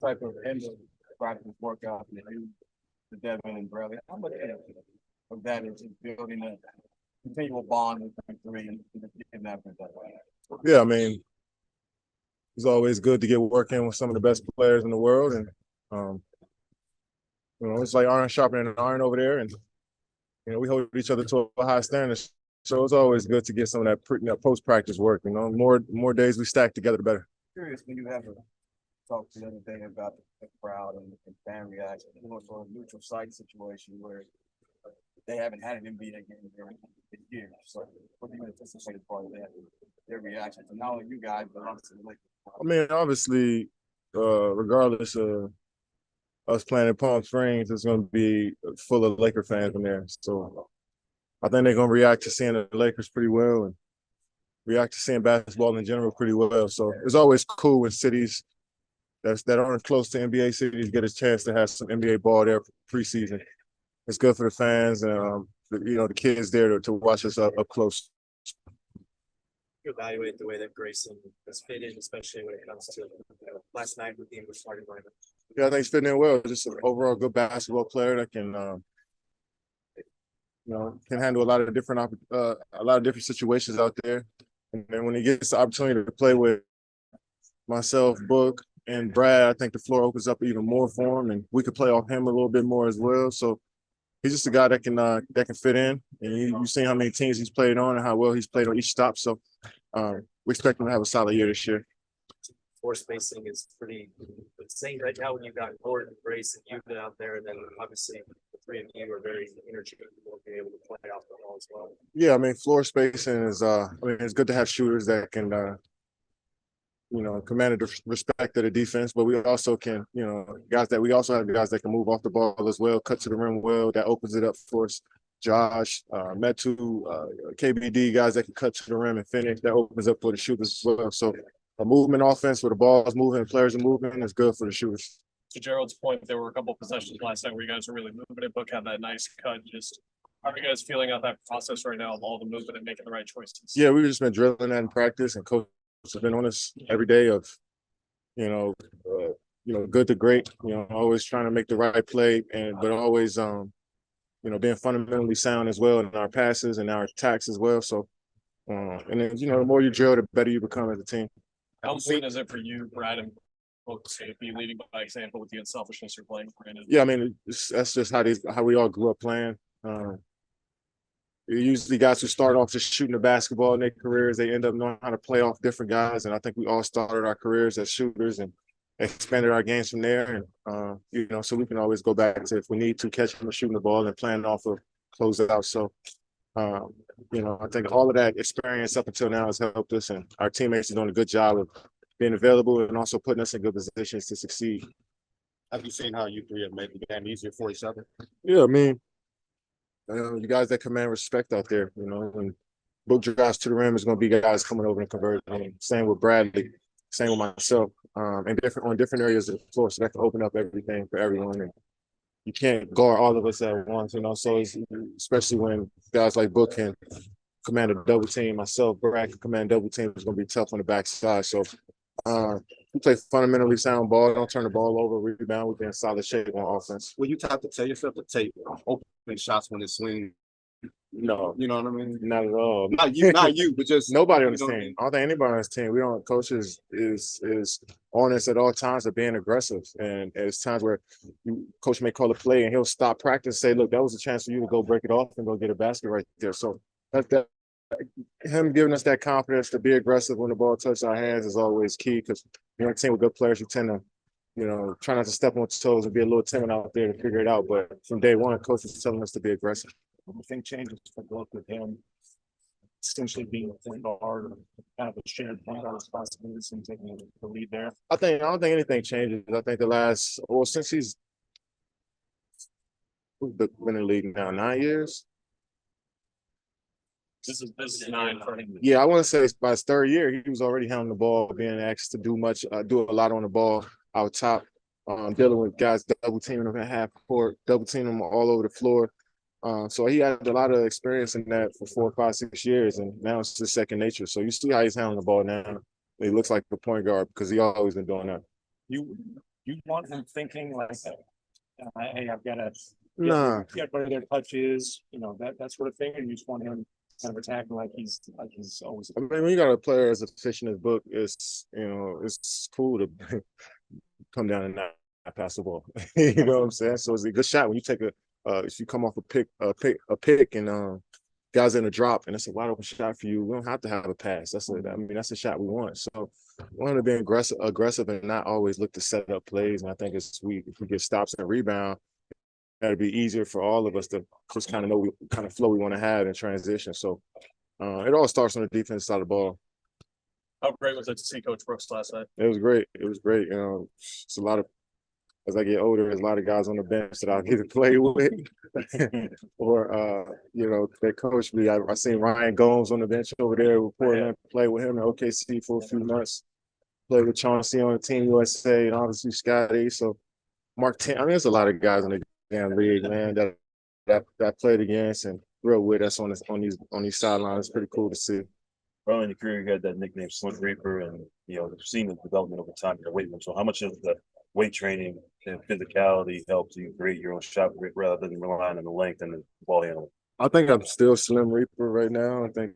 type of end of practice workout that you, the Devin and Bradley, how much of that is building a continual bond with the three and getting that way? Yeah, I mean, it's always good to get working with some of the best players in the world, and it's like iron sharpening iron over there, and we hold each other to a high standard. So it's always good to get some of that post practice work. More days we stack together, the better. Curious when you have a talk the other day about the crowd and fan reaction. Sort of neutral site situation where they haven't had an NBA game during the year. So what do you anticipate as far as that, their reaction to not only you guys but also the Lakers? I mean, obviously, regardless of us playing in Palm Springs, it's going to be full of Laker fans in there. So I think they're going to react to seeing the Lakers pretty well and react to seeing basketball in general pretty well. So it's always cool when cities that aren't close to NBA cities get a chance to have some NBA ball there preseason. It's good for the fans and the kids there to watch us up close. You evaluate the way that Grayson has fit in, especially when it comes to last night with the English starting lineup. Yeah, I think he's fitting in well. Just an overall good basketball player that can can handle a lot of different situations out there. And then when he gets the opportunity to play with myself, Book, and Brad, I think the floor opens up even more for him, and we could play off him a little bit more as well. So he's just a guy that can fit in, and you've seen how many teams he's played on and how well he's played on each stop. So we expect him to have a solid year this year. Floor spacing is pretty insane right now when you've got Gordon, Grace, and you've been out there, and then obviously the three of you are very interchangeable, being able to play off the ball as well. Yeah, I mean, floor spacing is it's good to have shooters that can command the respect of the defense, but we also can, we also have guys that can move off the ball as well, cut to the rim well. That opens it up for us. Josh, Metu, KBD, guys that can cut to the rim and finish. That opens up for the shooters as well. So a movement offense where the ball is moving, players are moving, is good for the shooters. To Gerald's point, there were a couple of possessions last night where you guys were really moving it. Book had that nice cut. Just how are you guys feeling out that process right now of all the movement and making the right choices? Yeah, we've just been drilling that in practice, and coach has been on us every day of, good to great. Always trying to make the right play, but always, being fundamentally sound as well in our passes and our attacks as well. So, and then the more you drill, the better you become as a team. How important is it for you, Brad, and Book to be leading by example with the unselfishness you're playing? Yeah, I mean, that's just how we all grew up playing. Usually guys who start off just shooting the basketball in their careers, they end up knowing how to play off different guys. And I think we all started our careers as shooters and expanded our games from there. And, so we can always go back to, if we need to, catch them or shooting the ball and playing off of closeout. So, I think all of that experience up until now has helped us, and our teammates are doing a good job of being available and also putting us in good positions to succeed. Have you seen how you three have made the game easier for each other? Yeah, I mean, you guys that command respect out there, when Book drives to the rim, is going to be guys coming over and converting. Same with Bradley, same with myself, and on different areas of the floor. So that can open up everything for everyone. And you can't guard all of us at once, so especially when guys like Book can command a double team, myself, Brad can command double team, it's going to be tough on the backside. So we play fundamentally sound ball, don't turn the ball over, rebound, we've been in solid shape on offense. Will you have to tell yourself to take open shots when it's swing? No. You know what I mean? Not at all. Not you, but just nobody on this team. I don't think anybody on this team. We don't. Coach is on us at all times of being aggressive, and there's times where coach may call a play and he'll stop practice, and say, "Look, that was a chance for you to go break it off and go get a basket right there." So that him giving us that confidence to be aggressive when the ball touches our hands is always key, because a team with good players, you tend to try not to step on toes and be a little timid out there to figure it out. But from day one, coach is telling us to be aggressive. I think changes for Book with him essentially being a point guard, or kind of a shared point guard responsibility and taking the lead there. I don't think anything changes. I think since he's been in the league now 9 years. This is 9 for him. Yeah, I want to say by his third year, he was already handling the ball, being asked to do a lot on the ball out top, dealing with guys double teaming him at half court, double teaming him all over the floor. So he had a lot of experience in that for 4, 5, 6 years, and now it's just second nature. So you see how he's handling the ball now. He looks like a point guard because he always been doing that. You You want him thinking like, hey, I've got to Nah, get where their touch is, that sort of thing, and you just want him kind of attacking like he's always. I mean, when you got a player as efficient as Book, it's cool to come down and not pass the ball. You know what I'm saying? So it's a good shot when you take if you come off a pick, and guys in a drop, and it's a wide open shot for you. We don't have to have a pass. That's a shot we want. So we want to be aggressive, and not always look to set up plays. And I think if we get stops and rebound, that'd be easier for all of us to just kind of know what kind of flow we want to have in transition. So it all starts on the defense side of the ball. How great was it to see Coach Brooks last night? It was great. It was great. It's a lot of, as I get older, there's a lot of guys on the bench that I'll get to play with, or they coach me. I seen Ryan Gomes on the bench over there with Portland, play with him in OKC for a few months. Played with Chauncey on the Team USA, and obviously Scotty. So Mark, there's a lot of guys in the damn league, man, that I played against and real with us on these sidelines. It's pretty cool to see. Early in your career, you had that nickname Slim Reaper, and seen the development over time in the weight room. So how much of the weight training and physicality helps you create your own shot rather than relying on the length and the ball handling? I think I'm still Slim Reaper right now. I think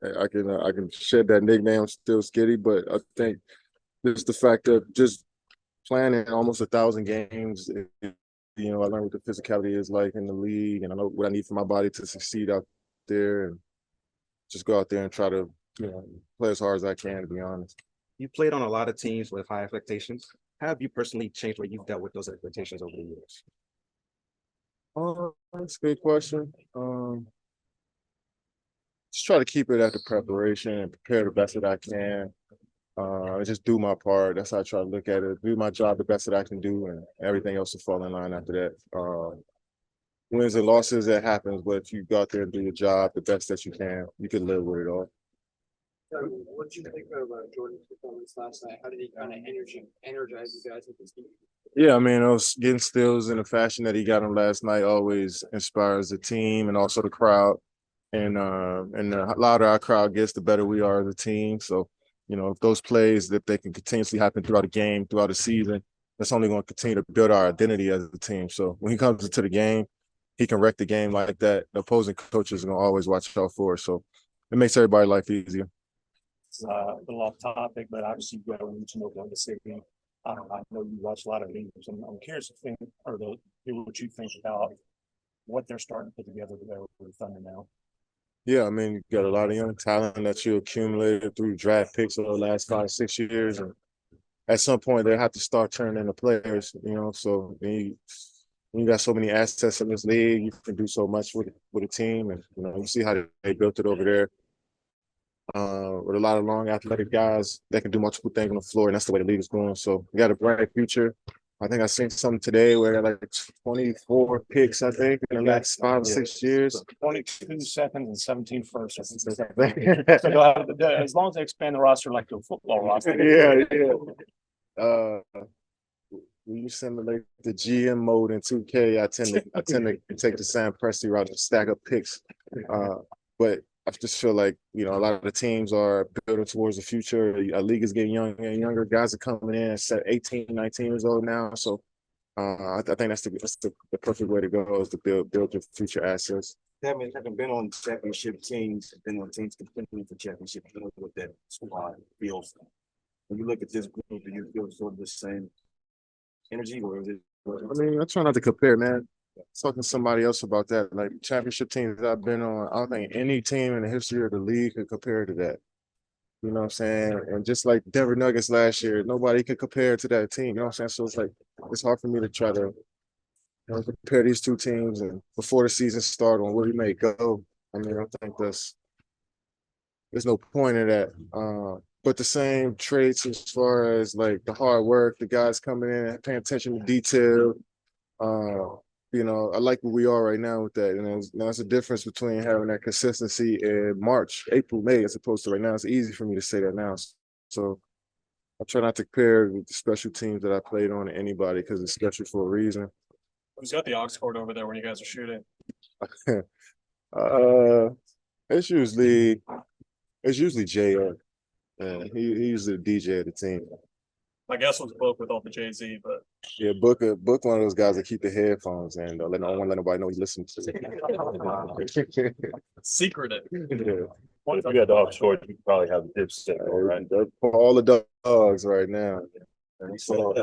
I can shed that nickname. I'm still Skitty, but I think just the fact of just playing in almost 1,000 games, I learned what the physicality is like in the league, and I know what I need for my body to succeed out there, and just go out there and try to play as hard as I can, to be honest. You played on a lot of teams with high expectations. How have you personally changed where you've dealt with those expectations over the years? That's a good question. Just try to keep it at the preparation and prepare the best that I can. Just do my part. That's how I try to look at it. Do my job the best that I can do, and everything else will fall in line after that. Wins and losses, that happens, but if you go out there and do your job the best that you can live with it all. What did you think of Jordan's performance last night? How did he kind of energize you guys with this team? Yeah, I mean, getting steals in the fashion that he got them last night always inspires the team and also the crowd. And the louder our crowd gets, the better we are as a team. So, if those plays that they can continuously happen throughout the game, throughout the season, that's only going to continue to build our identity as a team. So when he comes into the game, he can wreck the game like that. The opposing coaches are going to always watch out for it. So it makes everybody's life easier. It's a little off topic, but obviously you got to reach an Oklahoma City. I know you watch a lot of games. I'm curious to hear what you think about what they're starting to put together there with the Thunder now. Yeah, I mean, you got a lot of young talent that you accumulated through draft picks over the last 5-6 years, and at some point they have to start turning into players. So when you got so many assets in this league, you can do so much with a team, and you see how they built it over there. With a lot of long athletic guys that can do multiple things on the floor, and that's the way the league is going. So we got a bright future. I think I seen something today where like 24 picks, I think, in the last 5 or 6 years. 22 seconds and 17 firsts. So as long as they expand the roster like the football roster. Yeah. When you simulate the GM mode in 2K, I tend to take the Sam Presti route and stack up picks. But I just feel like, a lot of the teams are building towards the future. A league is getting younger and younger. Guys are coming in at 18, 19 years old now. So I think that's the perfect way to go, is to build your future assets. Having been on championship teams, been on teams competing for championship, what that squad feels. When you look at this group, do you feel sort of the same energy, or is it? I mean, I try not to compare, man. Talking to somebody else about that, like championship teams that I've been on, I don't think any team in the history of the league could compare to that. You know what I'm saying? And just like Denver Nuggets last year, nobody could compare to that team. You know what I'm saying? So it's hard for me to try to compare these two teams and before the season started on where we may go. I mean, I think there's no point in that. But the same traits as far as like the hard work, the guys coming in and paying attention to detail. I like where we are right now with that. And there's a difference between having that consistency in March, April, May, as opposed to right now. It's easy for me to say that now. So I try not to compare the special teams that I played on to anybody, because it's special for a reason. Who's got the aux cord over there when you guys are shooting? It's usually Jay. He's the DJ of the team. My guess was Book with all the Jay-Z, but Yeah, book one of those guys that keep the headphones and I don't want to let nobody know he's listening to it. secretive. Yeah. Well, if you got the offshore, you probably have the Dipset, right? For all the dogs right now. So,